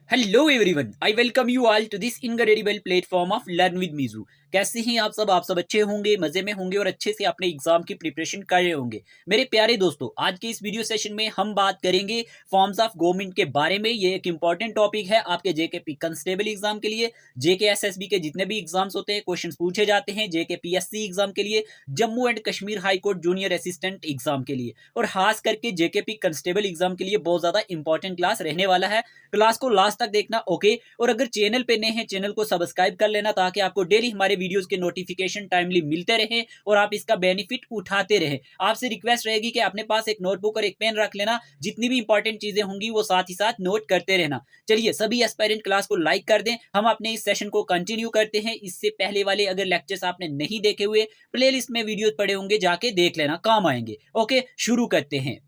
Hello everyone, I welcome you all to this incredible platform of learn with Miju. कैसे हैं आप सब अच्छे होंगे, मजे में होंगे और अच्छे से अपने एग्जाम की प्रिपरेशन कर रहे होंगे। मेरे प्यारे दोस्तों, आज के इस वीडियो सेशन में हम बात करेंगे फॉर्म्स ऑफ गवर्नमेंट के बारे में। ये एक इंपॉर्टेंट टॉपिक है आपके जेके कंस्टेबल एग्जाम के लिए। जेके एसएसबी के जितने भी एग्जाम्स होते हैं, क्वेश्चन पूछे जाते हैं जेके पीएससी एग्जाम के लिए, Jammu and Kashmir high court junior assistant exam के लिए, और खास करके जेके कंस्टेबल एग्जाम के लिए बहुत ज्यादा इंपॉर्टेंट क्लास रहने वाला है। क्लास को लास्ट तक देखना, ओके। और अगर चैनल पे नए हैं, चैनल को सब्सक्राइब कर लेना ताकि आपको डेली हमारे वीडियोस के नोटिफिकेशन टाइमली मिलते रहे और आप इसका बेनिफिट उठाते रहे। आपसे रिक्वेस्ट रहेगी कि अपने पास एक नोटबुक और एक पेन रख लेना, जितनी भी इंपॉर्टेंट चीजें होंगी वो साथ ही साथ नोट करते रहना। चलिए, सभी एस्पायरेंट क्लास को लाइक कर दें, हम अपने इस सेशन को कंटिन्यू करते हैं। इससे पहले वाले अगर लेक्चर्स आपने नहीं देखे हुए, प्लेलिस्ट में वीडियोस पड़े होंगे, जाके देख लेना, काम आएंगे। ओके, शुरू करते हैं।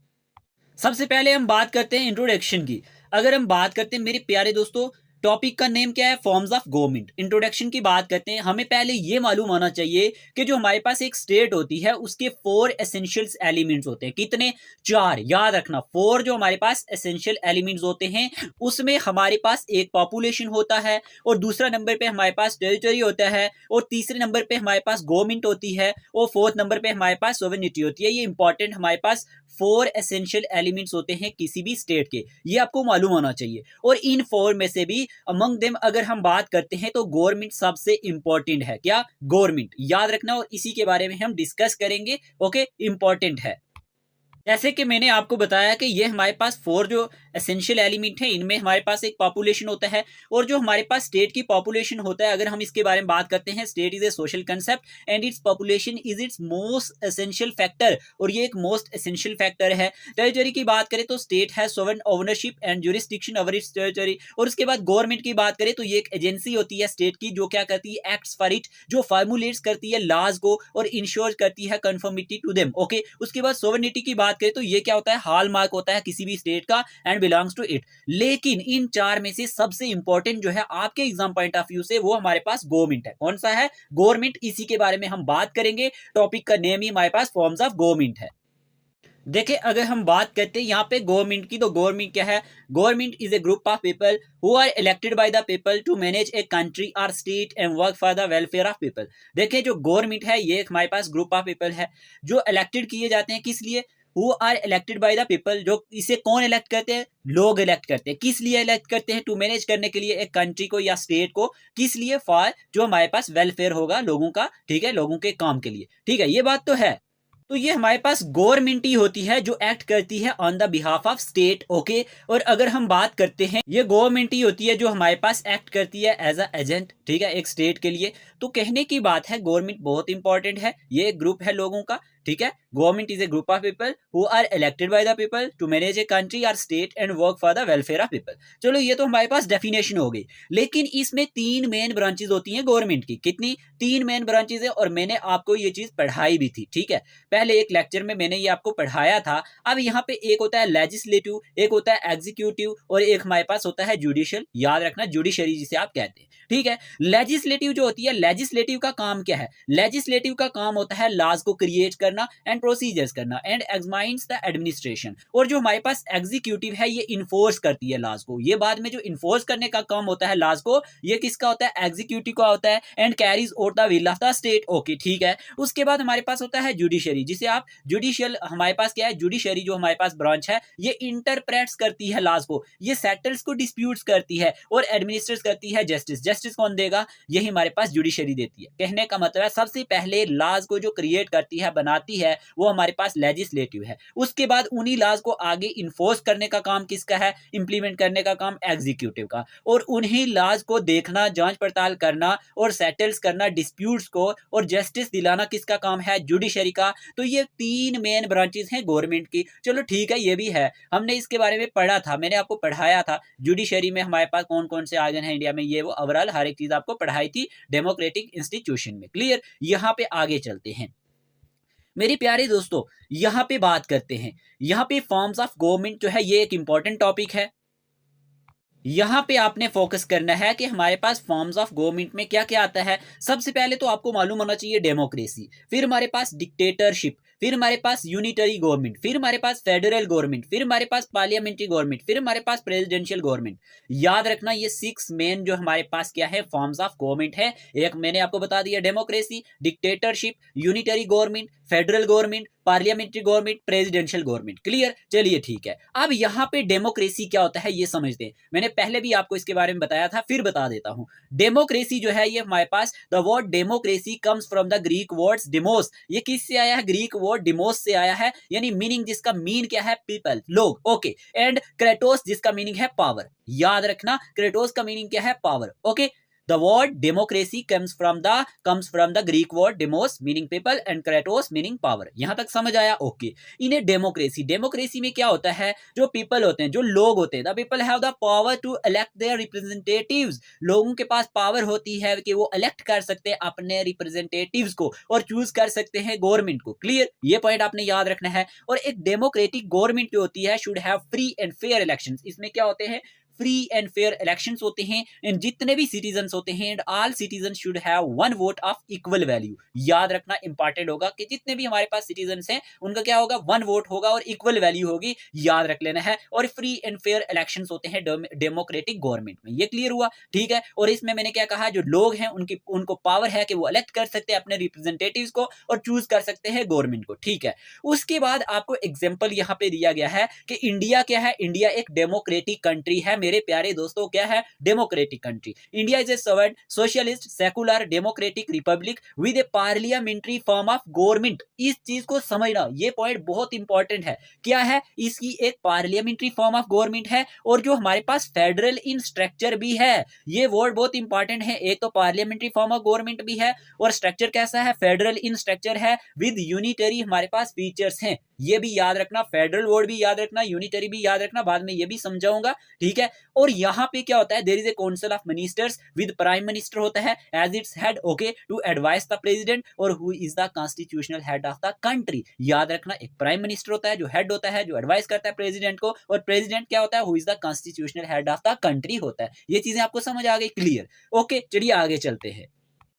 सबसे पहले हम बात करते हैं इंट्रोडक्शन की। अगर हम बात करते हैं मेरे प्यारे दोस्तों, टॉपिक का नेम क्या है? Forms of government. इंट्रोडक्शन की बात करते हैं, हमें पहले ये मालूम होना चाहिए कि जो हमारे पास एक स्टेट होती है उसके 4 एसेंशियल एलिमेंट्स होते हैं। कितने? 4। याद रखना, 4 जो हमारे पास एसेंशियल एलिमेंट्स होते हैं उसमें हमारे पास एक पॉपुलेशन होता है, और दूसरा नंबर पे हमारे पास टेरिटरी होता है, और तीसरे नंबर पे हमारे पास गवर्नमेंट होती है, और फोर्थ नंबर पे हमारे पास सोवेरेनिटी होती है। ये इंपॉर्टेंट हमारे पास 4 एसेंशियल एलिमेंट्स होते हैं किसी भी स्टेट के, ये आपको मालूम होना चाहिए। और इन 4 में से भी अमंग देम अगर हम बात करते हैं तो गवर्नमेंट सबसे इंपॉर्टेंट है। क्या? गवर्नमेंट, याद रखना, और इसी के बारे में हम डिस्कस करेंगे। ओके, इंपॉर्टेंट है। जैसे कि मैंने आपको बताया कि ये हमारे पास 4 जो एसेंशियल एलिमेंट है, इनमें हमारे पास एक पॉपुलेशन होता है, और जो हमारे पास स्टेट की पॉपुलेशन होता है, अगर हम इसके बारे में बात करते हैं, state is a social concept and its population is its most essential factor, और ये एक मोस्ट एसेंशियल फैक्टर है। टेरिटरी की बात करें तो स्टेट है sovereign ownership and jurisdiction over its territory. और उसके बाद गवर्नमेंट की बात करें तो ये एक एजेंसी होती है स्टेट की, जो क्या करती है? एक्ट्स फॉर इट, जो फार्मुलेट्स करती है लॉज को और इंश्योर करती है कंफर्मिटी टू देम। ओके, उसके बाद सोवरेनिटी की बात करें तो ये क्या होता है? हॉलमार्क होता है किसी भी स्टेट का एंड बिलोंग्स टू इट। लेकिन इन 4 में से सबसे इंपॉर्टेंट जो है आपके एग्जाम पॉइंट ऑफ व्यू से, वो हमारे पास गवर्नमेंट है। कौन सा है? गवर्नमेंट। इसी के बारे में हम बात करेंगे। टॉपिक का नेम ही हमारे पास फॉर्म्स ऑफ गवर्नमेंट है। देखिए, अगर हम बात करते हैं यहाँ पे गवर्नमेंट की, तो गवर्नमेंट क्या है? Government is a group of people who are elected by the people to manage a country और state and work for the welfare of people. देखिए, जो गवर्नमेंट है ये हमारे पास ग्रुप ऑफ पीपल है जो इलेक्टेड किए जाते हैं। किस लिए? Who are elected by the people. जो इसे कौन इलेक्ट करते हैं? लोग इलेक्ट करते हैं। किस लिए इलेक्ट करते हैं? टू मैनेज करने के लिए एक कंट्री को या स्टेट को। किस लिए? फॉर जो हमारे पास वेलफेयर होगा लोगों का, ठीक है, लोगों के काम के लिए। ठीक है, ये बात तो है। तो ये हमारे पास गवर्नमेंट ही होती है जो एक्ट करती है on the behalf of state. Okay, और अगर हम बात करते हैं, ये गवर्नमेंट ही होती है जो हमारे पास एक्ट करती है एज अ एजेंट, ठीक है, एक स्टेट के लिए। तो कहने की बात है, गवर्नमेंट बहुत इंपॉर्टेंट है। ये एक ग्रुप है लोगों का, ठीक है। Government is a group of people who are elected by the people to manage a country और state and work for the welfare of people. चलो, ये तो हमारे पास डेफिनेशन हो गई। लेकिन इसमें 3 मेन ब्रांचेज होती हैं गवर्नमेंट की। कितनी? 3 मेन ब्रांचेज है, और मैंने आपको ये चीज पढ़ाई भी थी, ठीक है। पहले एक लेक्चर में मैंने ये आपको पढ़ाया था। अब यहाँ पे एक होता है लेजिस्लेटिव, एक होता है एग्जीक्यूटिव, और एक हमारे पास होता है जुडिशियल। याद रखना, जुडिशरी जिसे आप कहते हैं, ठीक है। लेजिस्लेटिव जो होती है, लेजिस्लेटिव का काम क्या है? लेजिस्लेटिव का काम होता है लॉज को क्रिएट करना एंड प्रोसीजर्स करना एंड एग्जामाइंस द एडमिनिस्ट्रेशन। और जो हमारे पास एग्जीक्यूटिव है, ये इन्फोर्स करती है लॉज को। ये बाद में जो इन्फोर्स करने का काम होता है लॉज को, ये किसका होता है? एग्जीक्यूटिव का होता है and carries out the will of the state. Okay, ठीक है। उसके बाद हमारे पास होता है जुडिशरी, जिसे आप जुडिशियल, हमारे पास क्या है? जुडिशरी जो हमारे पास ब्रांच है, ये इंटरप्रेट्स करती है लॉज को, ये सेटल्स को डिस्प्यूट्स करती है, और एडमिनिस्ट्रेट करती है जस्टिस। जस्टिस कौन देगा? यही हमारे पास जुडिशरी देती है। कहने का मतलब है, सबसे पहले लॉज को जो क्रिएट करती है, बनाती है, वो हमारे पास लेजिस्लेटिव है। उसके बाद उन्हीं लॉज को आगे इन्फोर्स करने का काम किसका है? इंप्लीमेंट करने का काम एग्जीक्यूटिव का। और उन्हीं लॉज को देखना, जांच पड़ताल करना और सेटल्स करना डिस्प्यूट्स को, और जस्टिस दिलाना किसका काम है? जुडिशरी का। तो ये 3 मेन ब्रांचेस हैं गवर्नमेंट की। चलो ठीक है, ये भी है, हमने इसके बारे में पढ़ा था, मैंने आपको पढ़ाया था। जुडिशरी में हमारे पास कौन कौन से आर्गन है इंडिया में, ये वो ओवरऑल हर एक चीज आपको पढ़ाई थी डेमोक्रेटिक इंस्टीट्यूशन में। क्लियर? यहाँ पे आगे चलते हैं मेरे प्यारे दोस्तों। यहाँ पे बात करते हैं, यहाँ पे फॉर्म्स ऑफ गवर्नमेंट जो है, ये एक इंपॉर्टेंट टॉपिक है। यहाँ पे आपने फोकस करना है कि हमारे पास फॉर्म्स ऑफ गवर्नमेंट में क्या क्या आता है। सबसे पहले तो आपको मालूम होना चाहिए डेमोक्रेसी, फिर हमारे पास डिक्टेटरशिप, फिर हमारे पास यूनिटरी गवर्नमेंट, फिर हमारे पास फेडरल गवर्नमेंट, फिर हमारे पास पार्लियामेंट्री गवर्नमेंट, फिर हमारे पास प्रेसिडेंशियल गवर्नमेंट। याद रखना ये 6 मेन जो हमारे पास क्या है फॉर्म्स ऑफ गवर्नमेंट है। एक मैंने आपको बता दिया, democracy, dictatorship, unitary government, federal government, parliamentary government, presidential government. Clear? चलिए ठीक है। अब यहाँ पे डेमोक्रेसी क्या होता है ये समझते हैं। मैंने पहले भी आपको इसके बारे में बताया था, फिर बता देता हूँ। डेमोक्रेसी जो है ये हमारे पास the word democracy comes from the Greek words demos. ये किससे आया है? ग्रीक वर्ड डिमोस से आया है, यानी मीनिंग जिसका मीन क्या है? पीपल, लोग। ओके। एंड क्रेटोस जिसका मीनिंग है पावर। याद रखना क्रेटोस का मीनिंग क्या है? Power. Okay. The word democracy comes from the Greek word demos meaning people and kratos meaning power। यहां तक समझ आया? ओके। इन्हें डेमोक्रेसी में क्या होता है? जो पीपल होते हैं, जो लोग होते हैं, the people have the power to elect their representatives. लोगों के पास पावर होती है कि वो इलेक्ट कर सकते हैं अपने रिप्रेजेंटेटिव्स को और चूज कर सकते हैं गवर्नमेंट को। क्लियर? ये पॉइंट आपने याद रखना है। और एक डेमोक्रेटिक गवर्नमेंट जो होती है should have free and fair elections. इसमें क्या होते हैं? फ्री एंड फेयर इलेक्शंस होते हैं, एंड जितने भी सिटीजन होते हैं, and all citizen should have one vote of equal value. याद रखना इंपॉर्टेंट होगा कि जितने भी हमारे पास सिटीजन हैं उनका क्या होगा? वन वोट होगा और इक्वल वैल्यू होगी। याद रख लेना है। और फ्री एंड फेयर इलेक्शंस होते हैं डेमोक्रेटिक गवर्नमेंट में। ये क्लियर हुआ? ठीक है। और इसमें मैंने क्या कहा? जो लोग हैं उनको पावर है कि वो इलेक्ट कर सकते हैं अपने रिप्रेजेंटेटिव्स को और चूज कर सकते हैं गवर्नमेंट को। ठीक है। उसके बाद आपको एग्जाम्पल यहाँ पे दिया गया है कि इंडिया क्या है? इंडिया एक डेमोक्रेटिक कंट्री है मेरे प्यारे दोस्तों। क्या है? Democratic country. India is a sovereign socialist secular democratic republic with a parliamentary form of government. इस चीज को समझना, ये पॉइंट बहुत इंपॉर्टेंट है। क्या है? इसकी एक पार्लियामेंट्री फॉर्म ऑफ गवर्नमेंट है और जो हमारे पास फेडरल इन स्ट्रक्चर भी है। ये वर्ड बहुत इंपॉर्टेंट है। एक तो पार्लियामेंट्री फॉर्म ऑफ गवर्नमेंट भी है और स्ट्रक्चर कैसा है? फेडरल इन स्ट्रक्चर है विद यूनिटरी हमारे पास फीचर्स हैं। ये भी याद रखना, फेडरल वर्ड भी याद रखना, यूनिटरी भी याद रखना, बाद में ये भी समझाऊंगा। ठीक है। और यहाँ पे क्या होता है? There is a council of ministers with prime minister होता है as its head. Okay. To advise the president और who is the constitutional head of the country. याद रखना एक प्राइम मिनिस्टर होता है जो हेड होता है, जो एडवाइस करता है प्रेसिडेंट को, और प्रेसिडेंट क्या होता है? Who is the constitutional head of the country होता है। ये चीजें आपको समझ आ गई? क्लियर? ओके। चलिए आगे चलते हैं।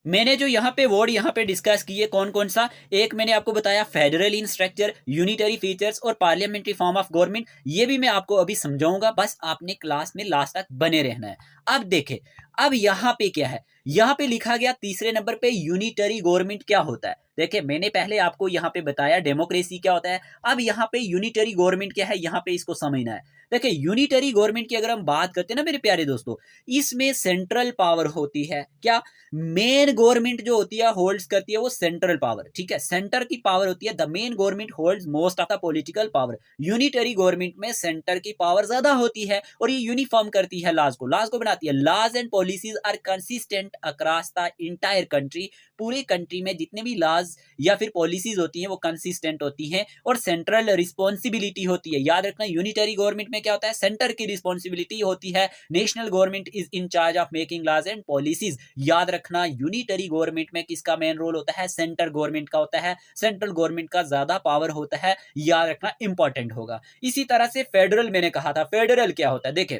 मैंने जो यहाँ पे वर्ड यहाँ पे डिस्कस किए कौन कौन सा? एक मैंने आपको बताया फेडरल इन स्ट्रक्चर, यूनिटरी फीचर्स और पार्लियामेंट्री फॉर्म ऑफ गवर्नमेंट। ये भी मैं आपको अभी समझाऊंगा, बस आपने क्लास में लास्ट तक बने रहना है। अब देखें, अब यहाँ पे क्या है? यहाँ पे लिखा गया तीसरे नंबर पे यूनिटरी गवर्नमेंट क्या होता है। देखिए मैंने पहले आपको यहाँ पे बताया डेमोक्रेसी क्या होता है। अब यहाँ पे यूनिटरी गवर्नमेंट क्या है, यहाँ पे इसको समझना है। देखिए यूनिटरी गवर्नमेंट की अगर हम बात करते हैं ना मेरे प्यारे दोस्तों, इसमें सेंट्रल पावर होती है। क्या? मेन गवर्नमेंट जो होती है होल्ड्स करती है वो सेंट्रल पावर। ठीक है। सेंटर की पावर होती है, the main government holds most of the political power. Unitary government में सेंटर की पावर ज्यादा होती है और ये यूनिफॉर्म करती है लॉज को बनाती है। Laws and policies are consistent across the entire country. पूरी कंट्री में जितने भी लॉज या फिर पॉलिसीज होती हैं वो कंसिस्टेंट होती हैं और सेंट्रल रिस्पॉन्सिबिलिटी होती है। याद रखना यूनिटरी गवर्नमेंट में क्या होता है? सेंटर की रिस्पॉन्सिबिलिटी होती है। National government is in charge of making laws and policies. याद रखना यूनिटरी गवर्नमेंट में किसका मेन रोल होता है? सेंटर गवर्नमेंट का होता है। सेंट्रल गवर्नमेंट का ज्यादा पावर होता है। याद रखना इंपॉर्टेंट होगा। इसी तरह से फेडरल मैंने कहा था, फेडरल क्या होता है? देखें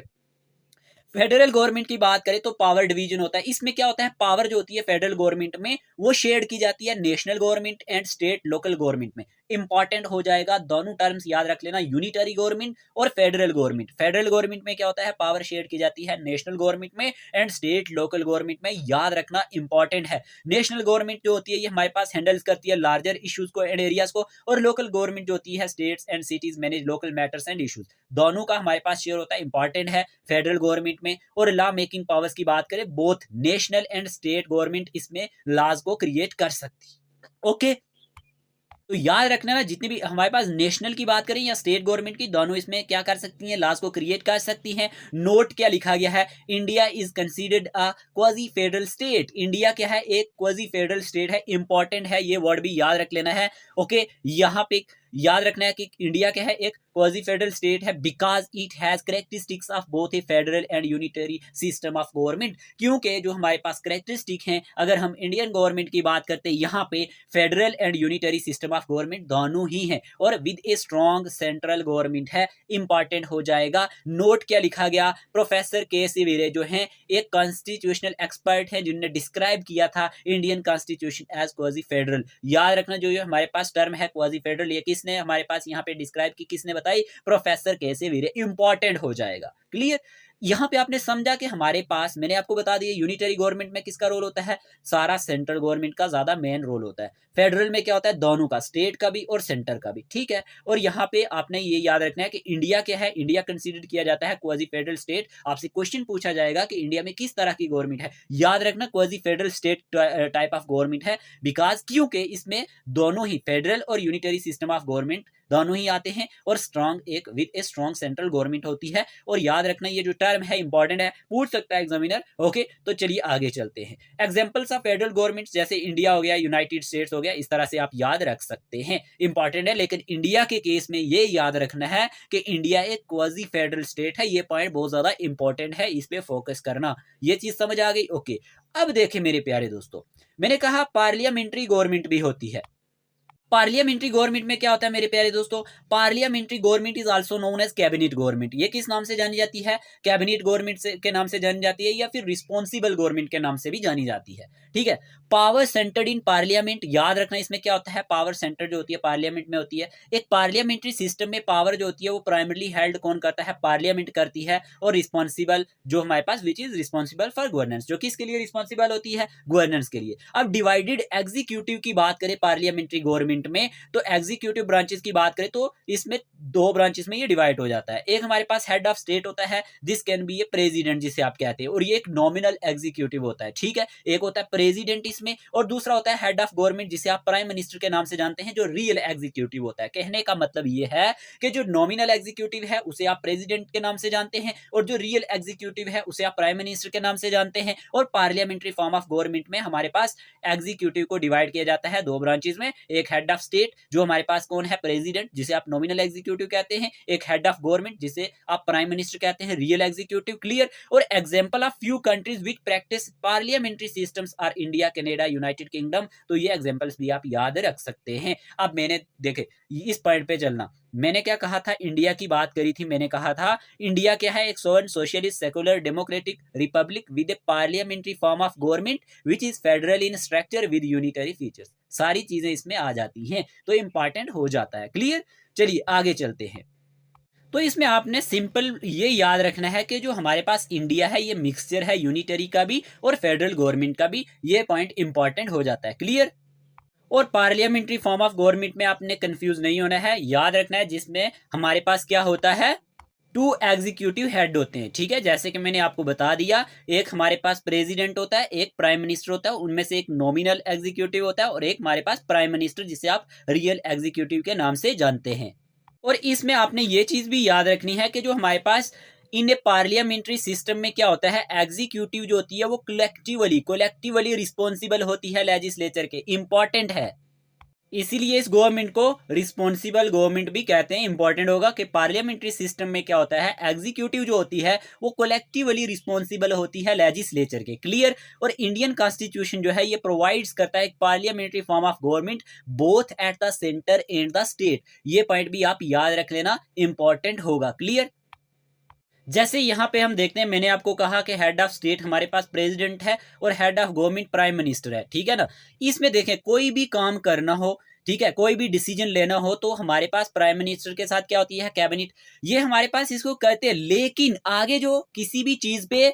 फेडरल गवर्नमेंट की बात करें तो पावर डिवीजन होता है। इसमें क्या होता है? पावर जो होती है फेडरल गवर्नमेंट में वो शेयर की जाती है national government and state local government में। इंपॉर्टेंट हो जाएगा, दोनों टर्म्स याद रख लेना, यूनिटरी गवर्नमेंट और फेडरल गवर्नमेंट। फेडरल गवर्नमेंट में क्या होता है? पावर शेयर की जाती है नेशनल गवर्नमेंट में एंड स्टेट लोकल गवर्नमेंट में। याद रखना इंपॉर्टेंट है। नेशनल गवर्नमेंट जो होती है ये हमारे पास हैंडल्स करती है लार्जर इश्यूज को एंड एरियाज को, और लोकल गवर्नमेंट जो होती है states and cities manage local matters and issues. दोनों का हमारे पास शेयर होता है, इंपॉर्टेंट है फेडरल गवर्नमेंट में। और लॉ मेकिंग पावर्स की बात करें, both national and state government इसमें लॉज को क्रिएट कर सकती है। ओके। तो याद रखना ना, जितनी भी हमारे पास नेशनल की बात करें या स्टेट गवर्नमेंट की, दोनों इसमें क्या कर सकती हैं? लॉज को क्रिएट कर सकती हैं। नोट क्या लिखा गया है? India is considered a quasi federal state. India क्या है? एक क्वाजी फेडरल स्टेट है। इंपॉर्टेंट है, ये वर्ड भी याद रख लेना है। ओके। यहाँ पे याद रखना है कि इंडिया क्या है, एक क्वाजी फेडरल स्टेट है because it has characteristics of both A federal and unitary system of government. क्योंकि जो हमारे पास करेक्टरिस्टिक हैं, अगर हम इंडियन गवर्नमेंट की बात करते हैं, यहाँ पे federal and unitary system of government दोनों ही हैं और with a strong central government है। इंपॉर्टेंट हो जाएगा। नोट क्या लिखा गया, प्रोफेसर के सी वीरे जो हैं एक कॉन्स्टिट्यूशनल एक्सपर्ट है जिन्होंने डिस्क्राइब किया था Indian constitution as quasi federal. याद रखना जो ये हमारे पास टर्म है क्वाजी फेडरल, ये किसने हमारे पास यहाँ पे डिस्क्राइब की, किसने बताई, प्रोफेसर के सी वीरे। इंपॉर्टेंट हो जाएगा। क्लियर। यहाँ पे आपने समझा कि हमारे पास, मैंने आपको बता दिया यूनिटरी गवर्नमेंट में किसका रोल होता है, सारा सेंट्रल गवर्नमेंट का ज्यादा मेन रोल होता है। फेडरल में क्या होता है, दोनों का, स्टेट का भी और सेंटर का भी, ठीक है। और यहाँ पे आपने ये याद रखना है कि इंडिया क्या है, इंडिया कंसीडर किया जाता है क्वाजी फेडरल स्टेट। आपसे क्वेश्चन पूछा जाएगा कि इंडिया में किस तरह की गवर्नमेंट है, याद रखना quasi federal state type of government है बिकॉज क्योंकि इसमें दोनों ही फेडरल और यूनिटरी सिस्टम ऑफ गवर्नमेंट दोनों ही आते हैं और स्ट्रॉन्ग एक with a strong central government होती है। और याद रखना ये जो टर्म है इंपॉर्टेंट है, पूछ सकता है एग्जामिनर। ओके, तो चलिए आगे चलते हैं। एग्जांपल्स ऑफ फेडरल गवर्नमेंट जैसे इंडिया हो गया, यूनाइटेड स्टेट्स हो गया, इस तरह से आप याद रख सकते हैं, इंपॉर्टेंट है। लेकिन इंडिया के केस में ये याद रखना है कि इंडिया एक क्वाजी फेडरल स्टेट है। ये पॉइंट बहुत ज्यादा इंपॉर्टेंट है, इस पे फोकस करना। ये चीज समझ आ गई। ओके, अब देखें मेरे प्यारे दोस्तों, मैंने कहा पार्लियामेंट्री गवर्नमेंट भी होती है। पार्लियामेंट्री गवर्नमेंट में क्या होता है मेरे प्यारे दोस्तों, parliamentary government is also known as cabinet government. ये किस नाम से जानी जाती है, कैबिनेट गवर्नमेंट से के नाम से जानी जाती है, या फिर रिस्पॉन्सिबल गवर्नमेंट के नाम से भी जानी जाती है, ठीक है। पावर सेंटर्ड इन पार्लियामेंट, याद रखना इसमें क्या होता है, पावर सेंटर जो होती है पार्लियामेंट में होती है। एक पार्लियामेंट्री सिस्टम में पावर जो होती है वो प्राइमरली हेल्ड कौन करता है, पार्लियामेंट करती है। और रिस्पॉन्सिबल जो हमारे पास which is responsible for governance, जो किसके लिए रिस्पॉन्सिबल होती है, गवर्नेंस के लिए। अब डिवाइडेड एग्जीक्यूटिव की बात करें पार्लियामेंट्री गवर्नमेंट में, तो एग्जीक्यूटिव ब्रांचेस की बात करें तो इसमें दो ब्रांचेस में ये डिवाइड हो जाता है। एक हमारे पास हेड ऑफ स्टेट होता है, this can be A president जिसे आप कहते हैं, और ये एक नॉमिनल एग्जीक्यूटिव होता है, ठीक है। एक होता है प्रेसिडेंट इसमें, और दूसरा होता है हेड ऑफ गवर्नमेंट जिसे आप प्राइम मिनिस्टर के नाम से जानते हैं, जो रियल एग्जीक्यूटिव होता है। कहने का मतलब ये है कि जो नॉमिनल एग्जीक्यूटिव है उसे आप प्रेसिडेंट के नाम से जानते हैं, और जो रियल एग्जीक्यूटिव है उसे आप प्राइम मिनिस्टर के नाम से जानते हैं। और पार्लियामेंट्री फॉर्म ऑफ गवर्नमेंट में हमारे पास एग्जीक्यूटिव को डिवाइड किया जाता है दो ब्रांचेस में, एक हेड ऑफ स्टेट जो हमारे पास कौन है, प्रेसिडेंट जिसे आप नॉमिनल एग्जीक्यूटिव कहते हैं, एक हेड ऑफ गवर्नमेंट जिसे आप प्राइम मिनिस्टर कहते हैं, रियल एग्जीक्यूटिव। क्लियर। और example of few countries which practice parliamentary systems R India, Canada, United kingdom. तो ये एग्जांपल्स भी आप याद रख सकते हैं। अब मैंने देखे इस पॉइंट पे चलना, मैंने क्या कहा था, इंडिया की बात करी थी, मैंने कहा था इंडिया क्या है, एक sovereign socialist secular democratic republic with a parliamentary form of government which is federal in structure with unitary features. सारी चीजें इसमें आ जाती हैं, तो इंपॉर्टेंट हो जाता है। क्लियर। चलिए आगे चलते हैं। तो इसमें आपने सिंपल ये याद रखना है कि जो हमारे पास इंडिया है ये मिक्सचर है यूनिटरी का भी और फेडरल गवर्नमेंट का भी, ये पॉइंट इंपॉर्टेंट हो जाता है। क्लियर। और पार्लियामेंट्री फॉर्म ऑफ गवर्नमेंट में आपने कंफ्यूज नहीं होना है, याद रखना है जिसमें हमारे पास क्या होता है, टू एग्जीक्यूटिव हेड होते हैं, ठीक है। जैसे कि मैंने आपको बता दिया, एक हमारे पास प्रेसिडेंट होता है, एक प्राइम मिनिस्टर होता है, उनमें से एक नॉमिनल एग्जीक्यूटिव होता है और एक हमारे पास प्राइम मिनिस्टर जिसे आप रियल एग्जीक्यूटिव के नाम से जानते हैं। और इसमें आपने ये चीज भी याद रखनी है कि जो हमारे पास इन ए पार्लियामेंट्री सिस्टम में क्या होता है, एग्जीक्यूटिव जो होती है वो कोलेक्टिवली रिस्पॉन्सिबल होती है लेजिस्लेचर के। इंपॉर्टेंट है, इसीलिए इस गवर्नमेंट को रिस्पॉन्सिबल गवर्नमेंट भी कहते हैं। इंपॉर्टेंट होगा कि पार्लियामेंट्री सिस्टम में क्या होता है, एग्जीक्यूटिव जो होती है वो कोलेक्टिवली रिस्पॉन्सिबल होती है लेजिस्लेचर के। क्लियर। और इंडियन कॉन्स्टिट्यूशन जो है ये प्रोवाइड्स करता है एक parliamentary form of government both at the centre and the state. ये पॉइंट भी आप याद रख लेना, इंपॉर्टेंट होगा। क्लियर। जैसे यहाँ पे हम देखते हैं, मैंने आपको कहा कि हेड ऑफ स्टेट हमारे पास प्रेसिडेंट है और head of government prime minister है, ठीक है ना। इसमें देखें कोई भी काम करना हो, ठीक है, कोई भी डिसीजन लेना हो तो हमारे पास प्राइम मिनिस्टर के साथ क्या होती है, कैबिनेट। ये हमारे पास इसको करते हैं, लेकिन आगे जो किसी भी चीज पे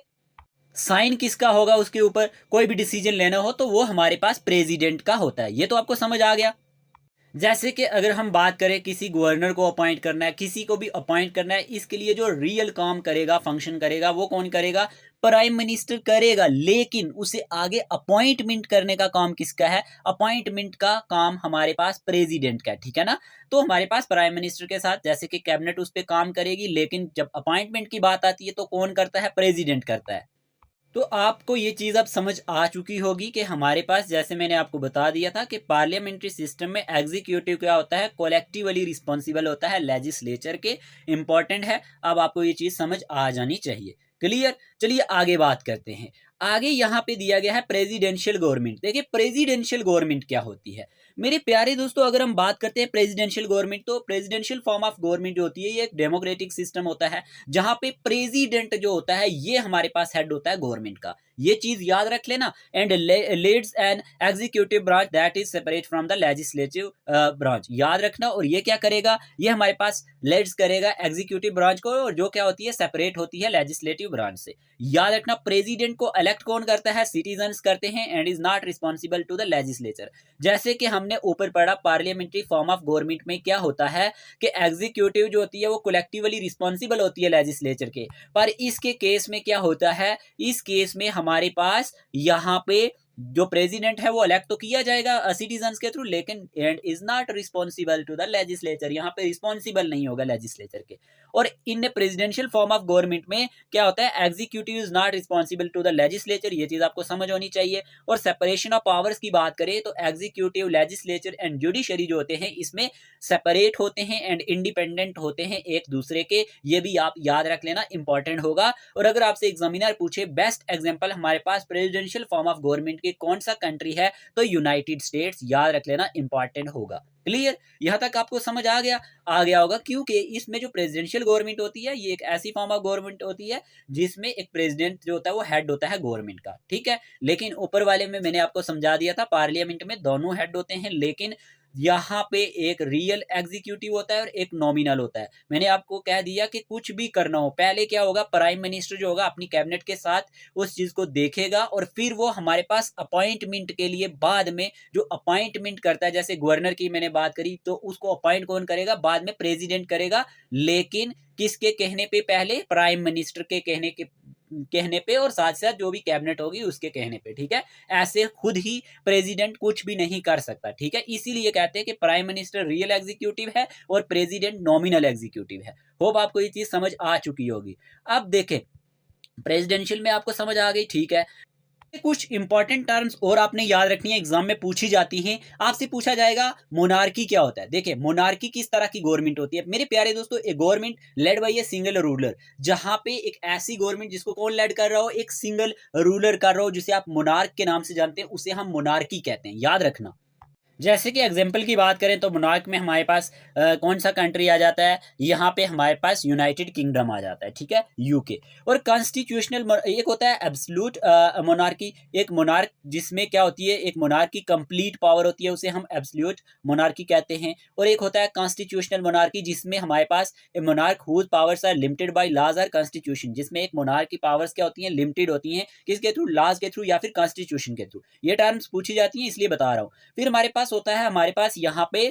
साइन किसका होगा, उसके ऊपर कोई भी डिसीजन लेना हो तो वो हमारे पास प्रेसिडेंट का होता है। ये तो आपको समझ आ गया। जैसे कि अगर हम बात करें किसी गवर्नर को अपॉइंट करना है, किसी को भी अपॉइंट करना है, इसके लिए जो रियल काम करेगा, फंक्शन करेगा, वो कौन करेगा, प्राइम मिनिस्टर करेगा। लेकिन उसे आगे अपॉइंटमेंट करने का काम किसका है, अपॉइंटमेंट का काम हमारे पास प्रेसिडेंट का है, ठीक है ना। तो हमारे पास प्राइम मिनिस्टर के साथ जैसे कि कैबिनेट उस पर काम करेगी, लेकिन जब अपॉइंटमेंट की बात आती है तो कौन करता है, प्रेसिडेंट करता है। तो आपको ये चीज़ अब समझ आ चुकी होगी कि हमारे पास, जैसे मैंने आपको बता दिया था कि पार्लियामेंट्री सिस्टम में एग्जीक्यूटिव क्या होता है, कलेक्टिवली रिस्पॉन्सिबल होता है लेजिस्लेचर के। इंपॉर्टेंट है, अब आपको ये चीज़ समझ आ जानी चाहिए। क्लियर। चलिए आगे बात करते हैं। आगे यहाँ पे दिया गया है प्रेसिडेंशियल गवर्नमेंट। देखिए प्रेसिडेंशियल गवर्नमेंट क्या होती है मेरे प्यारे दोस्तों। अगर हम बात करते हैं प्रेसिडेंशियल गवर्नमेंट, तो प्रेसिडेंशियल फॉर्म ऑफ गवर्नमेंट जो होती है ये एक डेमोक्रेटिक सिस्टम होता है, जहां पे प्रेसिडेंट जो होता है ये हमारे पास हेड होता है गवर्नमेंट का। ये चीज याद रख लेना। And leads an executive branch that is separate from the legislative branch. याद रखना। और ये क्या करेगा, ये हमारे पास लीड्स करेगा एग्जीक्यूटिव ब्रांच को, और जो क्या होती है सेपरेट होती है लेजिस्लेटिव ब्रांच से। याद रखना, प्रेसिडेंट को इलेक्ट कौन करता है, सिटीजन्स करते हैं, and is not responsible to the legislature. जैसे कि हमने ऊपर पढ़ा पार्लियामेंट्री फॉर्म ऑफ गवर्नमेंट में क्या होता है कि एग्जीक्यूटिव जो होती है वो कलेक्टिवली रिस्पॉन्सिबल होती है लेजिस्लेचर के। पर इसके केस में क्या होता है, इस केस में हमारे पास यहाँ पे जो प्रेसिडेंट है वो इलेक्ट तो किया जाएगा सिटीजन्स के थ्रू, लेकिन and is not responsible to the legislature. यहाँ पे रिस्पॉन्सिबल नहीं होगा लेजिस्लेचर के। और इन प्रेसिडेंशियल फॉर्म ऑफ गवर्नमेंट में क्या होता है, executive is not responsible to the legislature. ये चीज आपको समझ होनी चाहिए। और सेपरेशन ऑफ पावर्स की बात करें तो एग्जीक्यूटिव, लेजिस्लेचर एंड जुडिशरी जो होते हैं इसमें सेपरेट होते हैं एंड इंडिपेंडेंट होते हैं एक दूसरे के। ये भी आप याद रख लेना, इंपॉर्टेंट होगा। और अगर आपसे एग्जामिनर पूछे बेस्ट एग्जाम्पल हमारे पास प्रेसिडेंशियल फॉर्म ऑफ गवर्नमेंट के कौन सा कंट्री है, तो यूनाइटेड स्टेट्स। याद रख लेना, इंपॉर्टेंट होगा। क्लियर। यहां तक आपको समझ आ गया होगा, क्योंकि इसमें जो प्रेसिडेंशियल गवर्नमेंट होती है ये एक ऐसी फॉर्म ऑफ गवर्नमेंट होती है जिसमें एक प्रेसिडेंट जो होता है वो हेड होता है गवर्नमेंट का। ठीक है। लेकिन ऊपर वाले में मैंने आपको समझा दिया था, पार्लियामेंट में दोनों हेड होते हैं, लेकिन यहाँ पे एक रियल एग्जीक्यूटिव होता है और एक नॉमिनल होता है। मैंने आपको कह दिया कि कुछ भी करना हो, पहले क्या होगा, प्राइम मिनिस्टर जो होगा अपनी कैबिनेट के साथ उस चीज को देखेगा, और फिर वो हमारे पास अपॉइंटमेंट के लिए बाद में जो अपॉइंटमेंट करता है, जैसे गवर्नर की मैंने बात करी, तो उसको अपॉइंट कौन करेगा, बाद में प्रेसिडेंट करेगा। लेकिन किसके कहने पे, पहले प्राइम मिनिस्टर के कहने पे, और साथ साथ जो भी कैबिनेट होगी उसके कहने पे। ठीक है। ऐसे खुद ही प्रेसिडेंट कुछ भी नहीं कर सकता। ठीक है। इसीलिए कहते हैं कि प्राइम मिनिस्टर रियल एग्जीक्यूटिव है और प्रेसिडेंट नॉमिनल एग्जीक्यूटिव है। होप आपको ये चीज समझ आ चुकी होगी। अब देखें, प्रेसिडेंशियल में आपको समझ आ गई। ठीक है। कुछ इंपॉर्टेंट टर्म्स और आपने याद रखनी है, एग्जाम में पूछी जाती हैं। आपसे पूछा जाएगा मोनार्की क्या होता है। देखिए मोनार्की किस तरह की गवर्नमेंट होती है मेरे प्यारे दोस्तों, एक government led by a single ruler, जहां पे एक ऐसी गवर्नमेंट जिसको कौन लेड कर रहा हो, एक सिंगल रूलर कर रहा हो, जिसे आप मोनार्क के नाम से जानते हैं, उसे हम मोनार्की कहते हैं। याद रखना। जैसे कि एग्जाम्पल की बात करें तो मोनार्क में हमारे पास कौन सा कंट्री आ जाता है, यहाँ पे हमारे पास यूनाइटेड किंगडम आ जाता है। ठीक है, यूके। और कॉन्स्टिट्यूशनल एक होता है एब्सोल्यूट मोनार्की, एक मोनार्क जिसमें क्या होती है, एक मोनार्क की कंप्लीट पावर होती है, उसे हम एब्सोल्यूट मोनार्की कहते हैं। और एक होता है कॉन्स्टिट्यूशनल मोनार्की, जिसमें हमारे पास a monarch whose powers are limited by laws और कॉन्स्टिट्यूशन, जिसमें एक मोनार्क की पावर्स क्या होती हैं, लिमिटेड होती हैं, किसके थ्रू, लॉज के थ्रू या फिर कॉन्स्टिट्यूशन के थ्रू। ये टर्म्स पूछी जाती हैं, इसलिए बता रहा हूँ। फिर हमारे पास होता है, हमारे पास यहाँ पे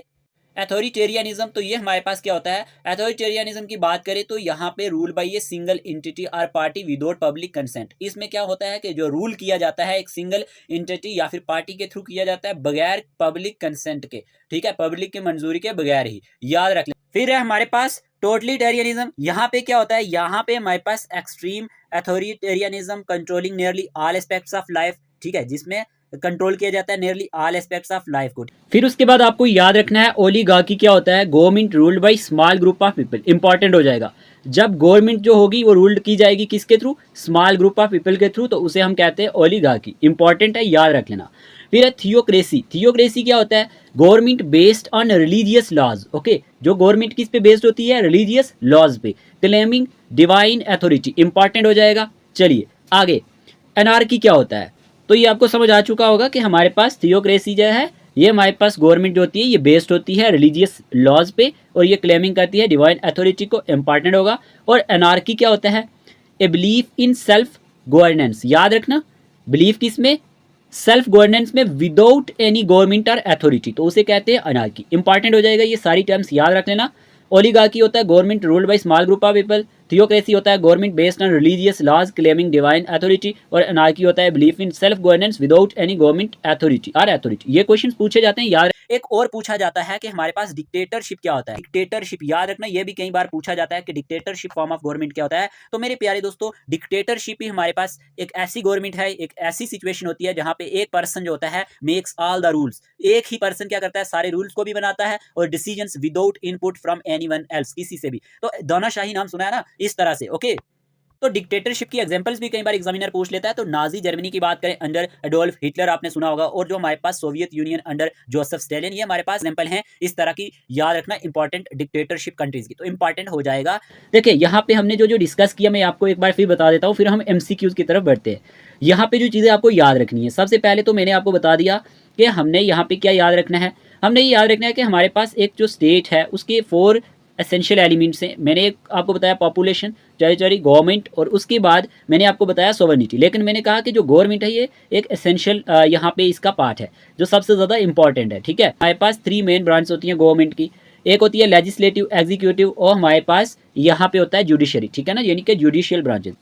अथॉरिटेरियनिज्म। तो ये हमारे पास क्या होता है, अथॉरिटेरियनिज्म की बात करें तो यहाँ पे rule by a single entity और पार्टी विदाउट पब्लिक कंसेंट। इसमें क्या होता है कि जो रूल किया जाता है एक सिंगल एंटिटी या फिर पार्टी के थ्रू किया जाता है, बगैर पब्लिक कंसेंट के। ठीक है, पब्लिक की मंजूरी के बगैर ही। याद रख लें। फिर है हमारे पास टोटलिटेरियनिज्म। यहाँ पे क्या होता है, यहाँ पे हमारे पास extreme authoritarianism controlling nearly all aspects of life. ठीक है, जिसमें कंट्रोल किया जाता है nearly all aspects of life को। फिर उसके बाद आपको याद रखना है ओलिगार्की क्या होता है, government ruled by small group of people. Important हो जाएगा, जब गवर्नमेंट जो होगी वो रूल्ड की जाएगी किसके through, small group of people के थ्रू, तो उसे हम कहते हैं ओलिगार्की। इंपॉर्टेंट है, याद रख लेना। फिर है थियोक्रेसी। थियोक्रेसी क्या होता है, government based on religious laws. Okay, जो गवर्नमेंट किस पे बेस्ड होती है, रिलीजियस लॉज पे, क्लेमिंग डिवाइन अथॉरिटी। इंपॉर्टेंट हो जाएगा। चलिए आगे, एनार्की क्या होता है, तो ये आपको समझ आ चुका होगा कि हमारे पास थियोक्रेसी जो है, ये हमारे पास गवर्नमेंट जो होती है ये बेस्ड होती है रिलीजियस लॉज पे, और ये क्लेमिंग करती है डिवाइन अथॉरिटी को। इंपॉर्टेंट होगा। और एनार्की क्या होता है, a belief in self governance. याद रखना, बिलीफ किस में, सेल्फ गवर्नेंस में, विदाउट एनी गवर्नमेंट और अथॉरिटी, तो उसे कहते हैं अनार्की। इंपॉर्टेंट हो जाएगा, ये सारी टर्म्स याद रख लेना। ओलिगार्की होता है government ruled by small group of people. Theocracy होता है government based on religious laws claiming divine authority, और अनार्की होता है belief in self governance without any government authority. ये क्वेश्चन पूछे जाते हैं यार। एक और पूछा जाता है कि हमारे पास डिक्टेटरशिप क्या होता है। डिक्टेटरशिप याद रखना, ये भी कई बार पूछा जाता है कि डिक्टेटरशिप फॉर्म ऑफ गवर्नमेंट क्या होता है। तो मेरे प्यारे दोस्तों, डिक्टेटरशिप ही हमारे पास एक ऐसी गवर्नमेंट है, एक ऐसी सिचुएशन होती है जहां पे एक पर्सन जो होता है मेक्स ऑल द रूल्स। एक ही पर्सन क्या करता है, सारे रूल्स को भी बनाता है और decisions without input from anyone else, किसी से भी। तो दानाशाही नाम सुना है ना, इस तरह से। ओके, तो डिक्टेटरशिप की एग्जांपल्स भी कई बार एग्जामिनर पूछ लेता है। तो नाजी जर्मनी की बात करें अंडर एडोल्फ हिटलर, आपने सुना होगा, और जो हमारे पास Soviet Union under Joseph Stalin, ये हमारे पास एग्जांपल हैं इस तरह की। याद रखना इंपॉर्टेंट डिक्टेटरशिप कंट्रीज की, तो इंपॉर्टेंट हो जाएगा। देखिए यहाँ पे हमने जो जो डिस्कस किया, मैं आपको एक बार फिर बता देता हूँ, फिर हम एमसीक्यूज की तरफ बढ़ते हैं। यहाँ पे जो चीज़ें आपको याद रखनी है, सबसे पहले तो मैंने आपको बता दिया कि हमने यहाँ पे क्या याद रखना है। हमने ये याद रखना है कि हमारे पास एक जो स्टेट है उसके 4 एसेंशियल एलिमेंट्स हैं। मैंने आपको बताया पॉपुलेशन, टेरिटरी, गवर्नमेंट, और उसके बाद मैंने आपको बताया सोवरेनिटी। लेकिन मैंने कहा कि जो गवर्नमेंट है ये एक एसेंशियल यहाँ पे इसका पार्ट है जो सबसे ज़्यादा इंपॉर्टेंट है। ठीक है, हमारे पास 3 मेन ब्रांच होती हैं गवर्नमेंट की। एक होती है लेजिस्लेटिव, एग्जीक्यूटिव, और हमारे पास यहाँ पे होता है जुडिशरी। ठीक है ना, यानी कि जुडिशियल ब्रांचेज।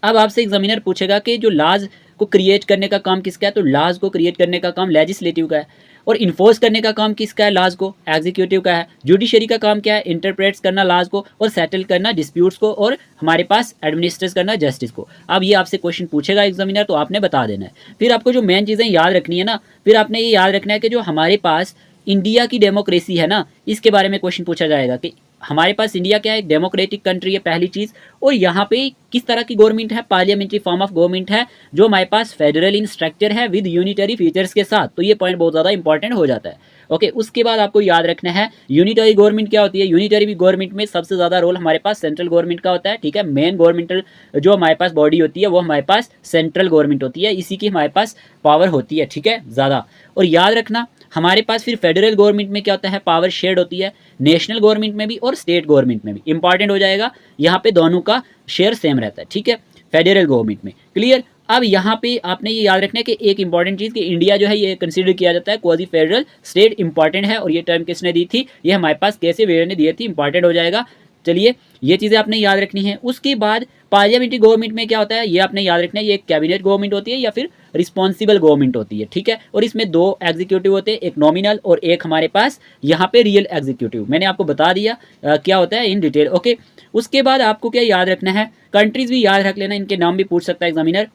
अब आपसे एग्जामिनर पूछेगा कि जो लॉज को क्रिएट करने का काम किसका है, तो लॉज को क्रिएट करने का काम लेजिस्लेटिव का है, और इन्फोर्स करने का काम किसका है, लॉज को, एग्जीक्यूटिव का है। जुडिशरी का काम क्या है, इंटरप्रेट्स करना लॉज को और सेटल करना डिस्प्यूट्स को, और हमारे पास एडमिनिस्ट्रेट करना जस्टिस को। अब ये आपसे क्वेश्चन पूछेगा एग्जामिनर, तो आपने बता देना है। फिर आपको जो मेन चीज़ें याद रखनी है ना, फिर आपने ये याद रखना है कि जो हमारे पास इंडिया की डेमोक्रेसी है ना, इसके बारे में क्वेश्चन पूछा जाएगा कि हमारे पास इंडिया क्या है, एक डेमोक्रेटिक कंट्री है, पहली चीज़। और यहाँ पे किस तरह की गवर्नमेंट है, पार्लियामेंट्री फॉर्म ऑफ गवर्नमेंट है, जो हमारे पास फेडरल इन स्ट्रक्चर है विद यूनिटरी फीचर्स के साथ। तो ये पॉइंट बहुत ज़्यादा इंपॉर्टेंट हो जाता है। ओके, उसके बाद आपको याद रखना है यूनिटरी गवर्नमेंट क्या होती है। यूनिटरी गवर्नमेंट में सबसे ज़्यादा रोल हमारे पास सेंट्रल गवर्नमेंट का होता है। ठीक है, मेन गवर्नमेंटल जो हमारे पास बॉडी होती है वो हमारे पास सेंट्रल गवर्नमेंट होती है, इसी की हमारे पास पावर होती है। ठीक है, ज़्यादा। और याद रखना हमारे पास फिर फेडरल गवर्नमेंट में क्या होता है, पावर शेयर्ड होती है, नेशनल गवर्नमेंट में भी और स्टेट गवर्नमेंट में भी। इंपॉर्टेंट हो जाएगा, यहाँ पे दोनों का शेयर सेम रहता है। ठीक है, फेडरल गवर्नमेंट में। क्लियर। अब यहाँ पे आपने ये याद रखना है कि एक इंपॉर्टेंट चीज़ कि इंडिया जो है ये कंसीडर किया जाता है क्वाजी फेडरल स्टेट। इंपॉर्टेंट है, और ये टर्म किसने दी थी, ये हमारे पास कैसे वेयर ने दी थी। इंपॉर्टेंट हो जाएगा। चलिए, ये चीज़ें आपने याद रखनी है। उसके बाद पार्लियामेंट्री गवर्नमेंट में क्या होता है, ये आपने याद रखना है, ये एक कैबिनेट गवर्नमेंट होती है या फिर रिस्पॉन्सिबल गवर्नमेंट होती है। ठीक है, और इसमें 2 एग्जीक्यूटिव होते हैं, एक नॉमिनल और एक हमारे पास यहाँ पे रियल एग्जीक्यूटिव। मैंने आपको बता दिया क्या होता है इन डिटेल। ओके, उसके बाद आपको क्या याद रखना है, कंट्रीज भी याद रख लेना, इनके नाम भी पूछ सकता है examiner.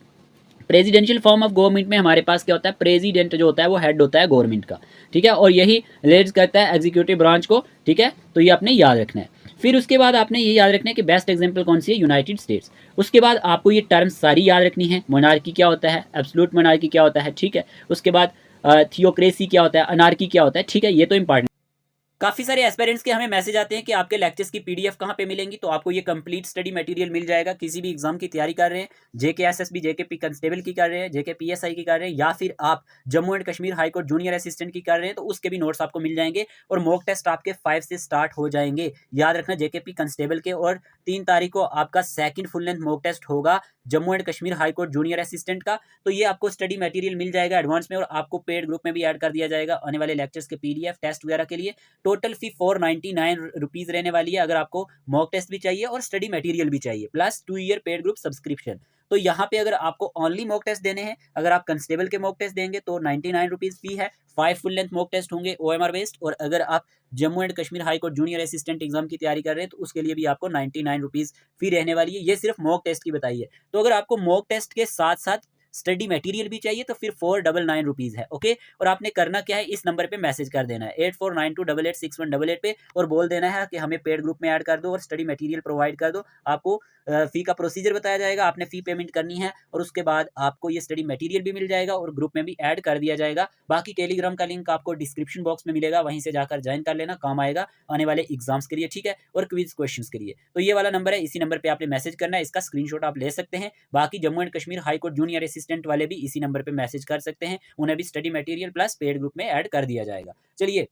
Presidential form of government में हमारे पास क्या होता है, प्रेसिडेंट जो होता है वो हेड होता है गवर्नमेंट का। ठीक है, और यही लीड करता है एग्जीक्यूटिव ब्रांच को। ठीक है, तो ये आपने याद रखना है। फिर उसके बाद आपने ये याद रखना है कि बेस्ट एग्जांपल कौन सी है, यूनाइटेड स्टेट्स। उसके बाद आपको ये टर्म्स सारी याद रखनी है। मोनार्की क्या होता है, एब्सोल्यूट मोनार्की क्या होता है। ठीक है, उसके बाद थियोक्रेसी क्या होता है, अनार्की क्या होता है। ठीक है, ये तो इंपॉर्टेंट। काफ़ी सारे एस्पिरेंट्स के हमें मैसेज आते हैं कि आपके लेक्चर्स की पीडीएफ कहाँ पे मिलेंगी। तो आपको ये कंप्लीट स्टडी मटेरियल मिल जाएगा। किसी भी एग्जाम की तैयारी कर रहे हैं, जेके एसएसबी, जेके कांस्टेबल की कर रहे हैं, जेके पीएसआई की कर रहे हैं, या फिर आप Jammu and Kashmir high court junior assistant की कर रहे हैं, तो उसके भी नोट्स आपको मिल जाएंगे। और मॉक टेस्ट आपके 5 से स्टार्ट हो जाएंगे। याद रखना, जेके कांस्टेबल के, और 3 तारीख को आपका second full length mock test होगा Jammu and Kashmir high court junior assistant का। तो ये आपको स्टडी मटेरियल मिल जाएगा एडवांस में, और आपको पेड ग्रुप में भी ऐड कर दिया जाएगा आने वाले लेक्चर्स के पीडीएफ टेस्ट वगैरह के लिए। टोटल फी 499 रुपीज़ रहने वाली है, अगर आपको मॉक टेस्ट भी चाहिए और स्टडी मटेरियल भी चाहिए, plus 2 year paid group subscription. तो यहाँ पे अगर आपको ओनली मॉक टेस्ट देने हैं, अगर आप कंस्टेबल के मॉक टेस्ट देंगे तो 99 रुपीज़ फी है। 5 फुल लेंथ मॉक टेस्ट होंगे OMR बेस्ड, और अगर आप Jammu and Kashmir high court junior assistant exam की तैयारी कर रहे हैं तो उसके लिए भी आपको 99 रुपीज़ फी रहने वाली है। ये सिर्फ मॉक टेस्ट की बताई है। तो अगर आपको मॉक टेस्ट के साथ साथ स्टडी मटेरियल भी चाहिए तो फिर 499 रुपीज़ है। ओके, और आपने करना क्या है, इस नंबर पे मैसेज कर देना है 8492886188 पे, और बोल देना है कि हमें पेड ग्रुप में ऐड कर दो और स्टडी मटेरियल प्रोवाइड कर दो। आपको फ़ी का प्रोसीजर बताया जाएगा, आपने फ़ी पेमेंट करनी है, और उसके बाद आपको ये स्टडी मटेरियल भी मिल जाएगा और ग्रुप में भी ऐड कर दिया जाएगा। बाकी टेलीग्राम का लिंक आपको डिस्क्रिप्शन बॉक्स में मिलेगा, वहीं से जाकर ज्वाइन कर लेना, काम आएगा आने वाले एग्जाम्स के लिए। ठीक है, और क्विज क्वेश्चंस के लिए। तो ये वाला नंबर है, इसी नंबर पर आपने मैसेज करना है, इसका स्क्रीनशॉट आप ले सकते हैं। बाकी Jammu and Kashmir high court junior assistant वाले भी इसी नंबर पे मैसेज कर सकते हैं, उन्हें भी study material plus paid group में ऐड कर दिया जाएगा। चलिए,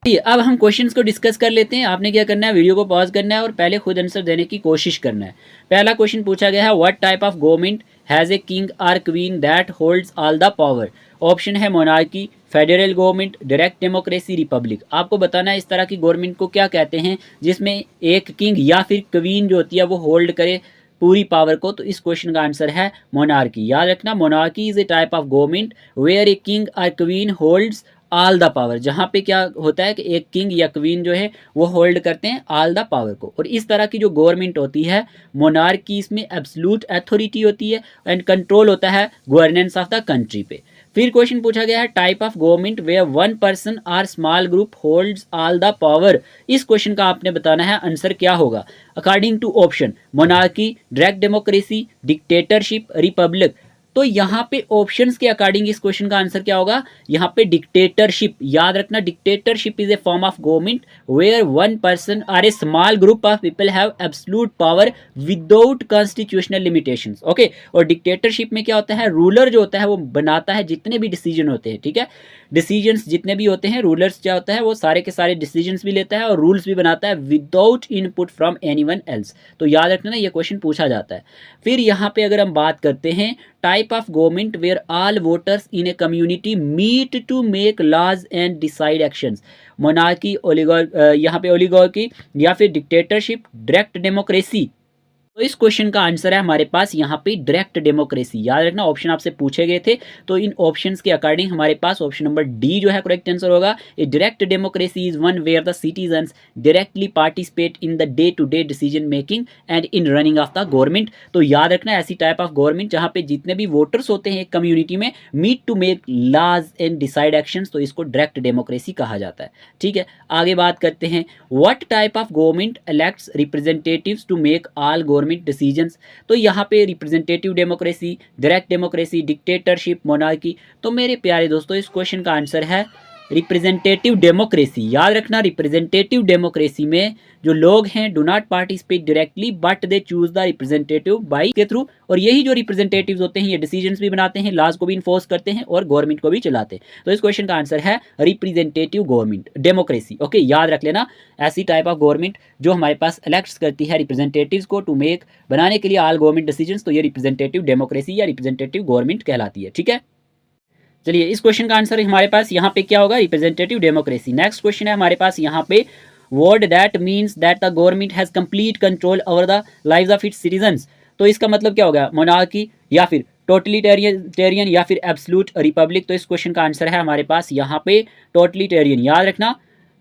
अब हम क्वेश्चंस को डिस्कस कर लेते हैं। आपने क्या करना है, वीडियो को पॉज करना है और पहले खुद आंसर देने की कोशिश करना है। पहला क्वेश्चन पूछा गया है, what type of government has a king or queen that holds all the power. Option है monarchy, federal government, direct democracy, republic. आपको बताना है इस तरह की गवर्नमेंट को क्या कहते हैं जिसमें एक किंग या फिर क्वीन जो होती है वो होल्ड करे पूरी पावर को। तो इस क्वेश्चन का आंसर है मोनार्की। याद रखना, monarchy is a type of government where a king और queen holds all the power. जहाँ पे क्या होता है कि एक किंग या क्वीन जो है वो होल्ड करते हैं ऑल द पावर को। और इस तरह की जो गवर्नमेंट होती है मोनार्की, इसमें एब्सोल्यूट अथॉरिटी होती है एंड कंट्रोल होता है गवर्नेंस ऑफ द कंट्री पे। फिर क्वेश्चन पूछा गया है type of government where one person are small group holds all the power. इस क्वेश्चन का आपने बताना है आंसर क्या होगा according to option. Monarchy, direct democracy, dictatorship, republic. तो यहाँ पे ऑप्शंस के अकॉर्डिंग इस क्वेश्चन का आंसर क्या होगा, यहाँ पे डिक्टेटरशिप। याद रखना, dictatorship is a form of government where one person और a small group of people have absolute power without constitutional limitations. Okay, और डिक्टेटरशिप में क्या होता है, रूलर जो होता है वो बनाता है जितने भी डिसीजन होते हैं, ठीक है, डिसीजंस जितने भी होते हैं, रूलर्स क्या होता है वो सारे के सारे डिसीजंस भी लेता है और रूल्स भी बनाता है without input from anyone else. तो याद रखना ये क्वेश्चन पूछा जाता है। फिर यहाँ पे अगर हम बात करते हैं type of government where all voters in a community meet to make laws and decide actions. Monarchy, यहाँ पे ओलिगार्की या फिर डिक्टेटरशिप, डायरेक्ट डेमोक्रेसी। तो इस क्वेश्चन का आंसर है हमारे पास यहाँ पे डायरेक्ट डेमोक्रेसी। याद रखना ऑप्शन आपसे पूछे गए थे, तो इन ऑप्शंस के अकॉर्डिंग हमारे पास ऑप्शन नंबर डी जो है करेक्ट आंसर होगा। A direct democracy is one where the citizens directly participate in the day to day decision making and in running of the government. तो याद रखना ऐसी टाइप ऑफ गवर्नमेंट जहाँ पे जितने भी वोटर्स होते हैं एक कम्युनिटी में meet to make laws and decide actions, तो इसको डायरेक्ट डेमोक्रेसी कहा जाता है। ठीक है, आगे बात करते हैं what type of government elects representatives to make all government decisions. तो यहाँ पे representative democracy, direct democracy, dictatorship, monarchy. तो मेरे प्यारे दोस्तों इस क्वेश्चन का आंसर है रिप्रेजेंटेटिव डेमोक्रेसी। याद रखना रिप्रेजेंटेटिव डेमोक्रेसी में जो लोग हैं do not participate directly but they choose the representative by के थ्रू। और यही जो रिप्रेजेंटेटिव्स होते हैं ये डिसीजंस भी बनाते हैं, लॉज को भी इन्फोर्स करते हैं और गवर्नमेंट को भी चलाते हैं। तो इस क्वेश्चन का आंसर है रिप्रेजेंटेटिव गवर्नमेंट डेमोक्रेसी। ओके, याद रख लेना ऐसी टाइप ऑफ गवर्नमेंट जो हमारे पास इलेक्ट्स करती है रिप्रेजेंटेटिव्स को टू मेक बनाने के लिए ऑल गवर्नमेंट डिसीजंस, तो ये रिप्रेजेंटेटिव डेमोक्रेसी या रिप्रेजेंटेटिव गवर्नमेंट कहलाती है। ठीक है, चलिए इस क्वेश्चन का आंसर हमारे पास यहाँ पे क्या होगा, रिप्रेजेंटेटिव डेमोक्रेसी। नेक्स्ट क्वेश्चन है हमारे पास यहाँ पे word that means that the government has complete control over the lives of its citizens. तो इसका मतलब क्या होगा, मोनार्की या फिर टोटलिटेरियन या फिर एब्सोल्यूट रिपब्लिक। तो इस क्वेश्चन का आंसर है हमारे पास यहाँ पे टोटलिटेरियन। याद रखना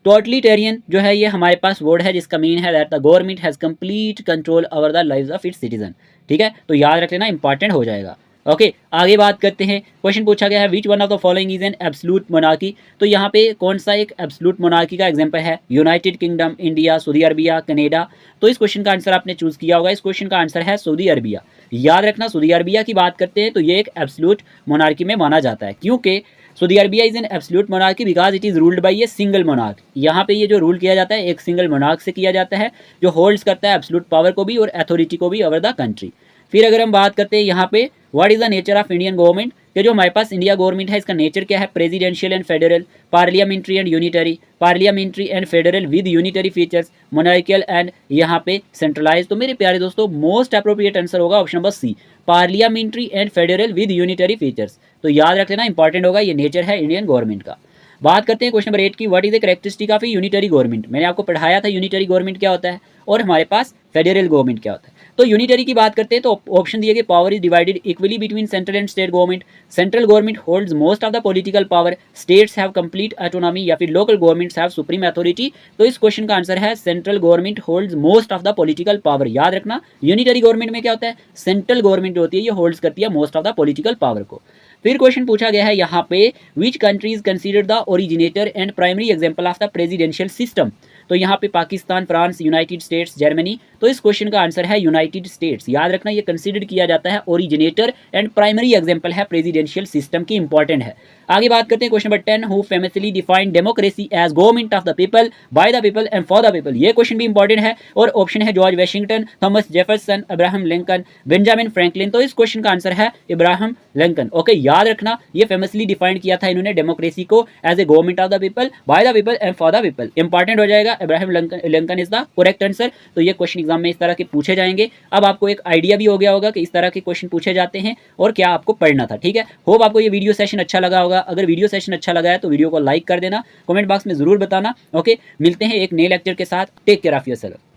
टोटलिटेरियन जो है ये हमारे पास वर्ड है जिसका मीन है that the government has complete control over the lives of its citizen. ठीक है, तो याद रख लेना, इंपॉर्टेंट हो जाएगा। ओके, आगे बात करते हैं। क्वेश्चन पूछा गया है which one of the following is an absolute monarchy. तो यहाँ पे कौन सा एक एब्सोल्यूट मोनार्की का एग्जांपल है, United kingdom, India, Saudi Arabia, Canada. तो इस क्वेश्चन का आंसर आपने चूज किया होगा। इस क्वेश्चन का आंसर है सऊदी अरबिया। याद रखना सऊदी अरबिया की बात करते हैं तो ये एक एब्सोल्यूट मोनार्की में माना जाता है, क्योंकि Saudi Arabia is an absolute monarchy because it is ruled by a single monarch. यहाँ पे ये जो रूल किया जाता है एक सिंगल मोनार्क से किया जाता है जो होल्ड्स करता है एब्सोल्यूट पावर को भी और अथॉरिटी को भी ओवर द कंट्री। फिर अगर हम बात करते हैं यहाँ पे what is the nature of Indian government, कि जो हमारे पास इंडिया गवर्नमेंट है इसका नेचर क्या है, presidential and federal, parliamentary and unitary, parliamentary and federal with unitary features, monarchial and यहाँ पे सेंट्रलाइज। तो मेरे प्यारे दोस्तों मोस्ट अप्रोप्रिएट आंसर होगा option number C, parliamentary and federal with unitary features. तो याद रख लेना, इंपॉर्टेंट होगा, ये नेचर है इंडियन गवर्नमेंट का। बात करते हैं क्वेश्चन नंबर 8 की, what is the characteristic of unitary government. मैंने आपको पढ़ाया था यूनिटरी गवर्नमेंट क्या होता है और हमारे पास फेडरल गवर्नमेंट क्या होता है। तो यूनिटरी की बात करते हैं तो ऑप्शन दिए गए, power is divided equally between central and state government, central government holds most of the political power, states have complete autonomy या फिर local governments have supreme authority. तो इस क्वेश्चन का आंसर है central government holds most of the political power. याद रखना unitary government में क्या होता है, सेंट्रल गवर्नमेंट जो होती है ये होल्ड्स करती है most of the political power को। फिर क्वेश्चन पूछा गया है यहाँ पे which country is considered the originator and primary example of the presidential system. तो यहाँ पे Pakistan, France, United states, Germany. तो इस क्वेश्चन का आंसर है यूनाइटेड स्टेट्स। याद रखना ये कंसीडर किया जाता है ओरिजिनेटर एंड प्राइमरी एग्जांपल है प्रेसिडेंशियल सिस्टम की, इंपॉर्टेंट है। आगे बात करते हैं question number 10, who famously defined democracy as government of the people, by the people and for the people. ये क्वेश्चन भी इंपॉर्टेंट है और ऑप्शन है George Washington, Thomas Jefferson, Abraham Lincoln, Benjamin Franklin. तो इस क्वेश्चन का आंसर है Ibrahim Lincoln. Okay, याद रखना ये फेमसली डिफाइन किया था इन्होंने डेमोक्रेसी को as a government of the people, by the people and for the people. Important हो जाएगा, Abraham Lincoln is the correct answer. तो ये क्वेश्चन एग्जाम में इस तरह के पूछे जाएंगे। अब आपको एक आइडिया भी हो गया होगा कि इस तरह के क्वेश्चन पूछे जाते हैं और क्या आपको पढ़ना था। ठीक है, होप आपको ये वीडियो सेशन अच्छा लगा होगा। अगर वीडियो सेशन अच्छा लगा है तो वीडियो को लाइक कर देना, कमेंट बॉक्स में जरूर बताना। ओके, मिलते हैं एक नए लेक्चर के साथ। Take care of yourself.